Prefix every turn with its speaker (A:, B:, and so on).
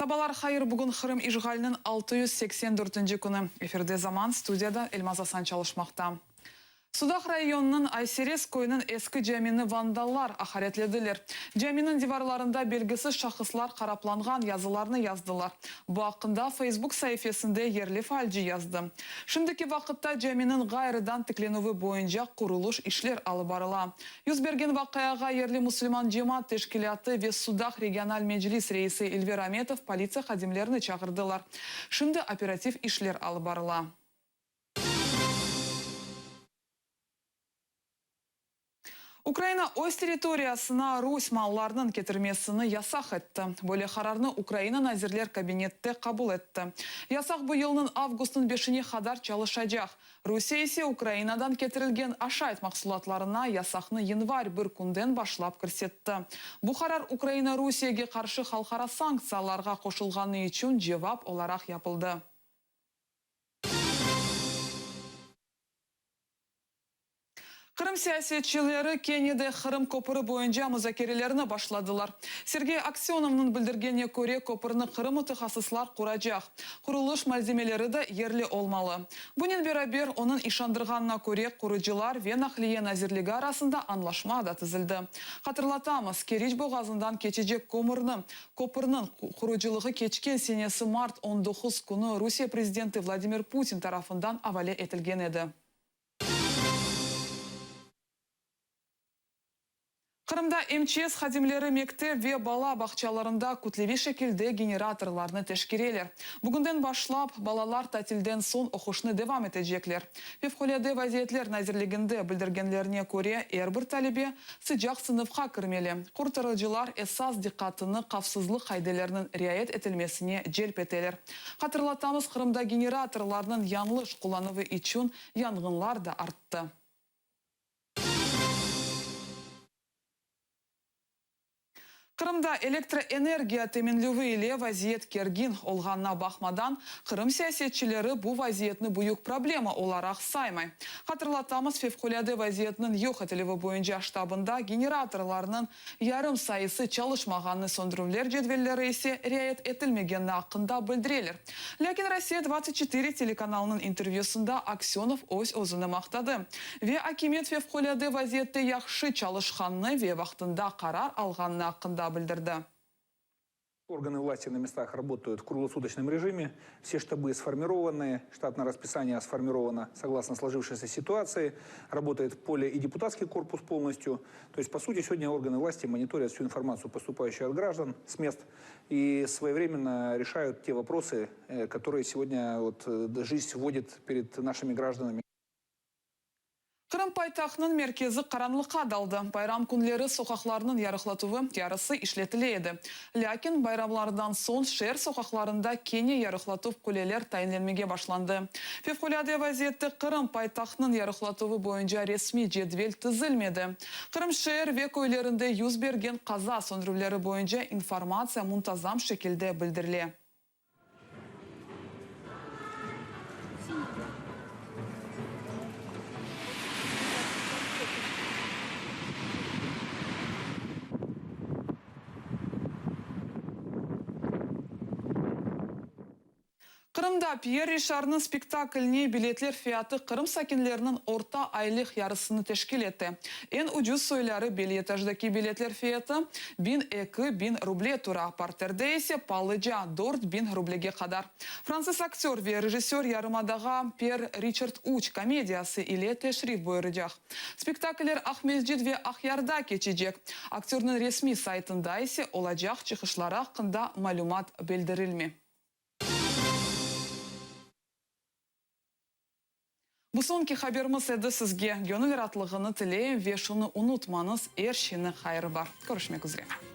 A: Сабалар хайыр бүгін Қырым ишгалінің 684 күні. Эфирде заман студияда Эльмаз Асан çalışмақта. Судах районының Айсерес койының ескі жәмені вандаллар ахаретледілер. Жәменің диварларында белгісіз шақыслар қарапланған yazılarını яздылар. Bu hakkında Facebook sayfasında yerli falcı yazdı. Şimdiki vakitte жәменің gayrıdan tıklenuvi boyunca kuruluş işler alıbarıla. Yüz bergen vakıyaga yerli Müslüman Cemaat Teşkilatı ve Sudah Regional Meclis Reisi İlver Ametov politsiya xadimlerini çağırdılar. Şimdi operatif işler alıbarıla. Украина өз территориясына Русь малларының кетірмесіні ясақ етті. Бөле қарарны Украина назирлер кабинетте қабыл етті. Ясақ бұл елінің августын 5-не хадар çalışacak. Русия есе Украинадан кетірілген ашайт мақсулатларына ясақны январь 1 күнден башлап кірсетті. Бұл қарар Украина Русияге қаршы халқара санкцияларға қошылғаны үшін жевап оларақ япылды. Қырым саясетчілері Кенияде Қырым көпірі бойынша музакерелеріні башладылар. Сергей Аксеновның білдіргеніне көре көпіріні Қырым ұтықасыслар құрajak. Құрылыш мәлземелері де ерлі олмалы. Бұнен берабер оның ишандырғанына көре құрыжылар вен ақлие назирлігі арасында анлашма да тізілді. Қатырлатамыз, Кереч боғазындан кечежек көпірінің құрыжылығы кечкен сенесі март 19 күні Русия президенті Владимир Путин тарафından авале етілген еді. Қырымда МЧС хадимлері мектеп ве бала бақчаларында күтлеве шекілде генераторларны тешкерелер. Бүгінден башлап балалар татилден сон оқушны девам етежеклер. Февқолияде вазиетлер назирлігінде білдіргенлеріне көре әрбір талебе sıcak сыныфқа кірмелі. Құртырылжылар эсас диққатыны қавсызлық қайделерінің riayet етілмесіне желп етелер. Қатырлатамыз, Қырымда генераторларының yanlış kullanıvы için yangınlar da arttı. Қырымда электроэнергия теменлювы иле вазиет кергин олғанна бақмадан Қырым саясетчілері бұл вазиетні бұйық проблема оларақ саймай. Қатырлатамыз, Февқолияде вазиетнің йоқ етілігі бойынша штабында генераторларының ярым сайысы çalışмағаны сондырулер жедвеллері есе riayet етілмегенні ақында білдірелер. Ләкин Россия 24 телеканалының интервьюсында Аксенов өз өзіні мақтады. Ве акимет Февқолияде вазиетті яқшы çalışқанны ве вақтында қарар алғанны ақында білдірді.
B: Органы власти на местах работают в круглосуточном режиме. Все штабы сформированы, штатное расписание сформировано согласно сложившейся ситуации. Работает поле и депутатский корпус полностью. То есть, по сути, сегодня органы власти мониторят всю информацию, поступающую от граждан с мест, и своевременно решают те вопросы, которые сегодня жизнь вводит перед нашими гражданами.
A: Қырым пайтақның меркезі қаранлыққа далды. Байрам күнлері соқақларының ярықлатуы ярысы ішлетіледі. Ләкин байрамлардан сон шер соқақларында кене ярықлатув көлелер тайынленмеге башланды. Февқолияде вазиетті Қырым пайтақның ярықлатуы бойынша ресми жедвел тізілмеді. Қырым шер ве көйлерінде юз берген қаза сөндірулері бойынша информация мұнтазам шекілде білдіріле. Қырымда Пьер Ришарның спектакліне билетлер фияты Қырым сакинлерінің орта айлық ярысыны тешкил етті. Ен уcuz сойлары билетаждаки билетлер фияты 1000-2000 рубле тура. Партерде есе палыжа 4000 рублеге қадар. Француз актер ве режиссер ярымадаға Пьер Ричард Уч комедиясы иле тешриф бойырыжақ. Спектаклер Ахмезжид ве Ахярда кечежек. Актерның ресми сайтында есе олажақ чықышлары қында малюмат білдірілме. Bu sonki haberimiz еді sizge. Gönül rahatlığını tileyim ve şunu unutmanız, erşini hayır var. Görüşmek üzere.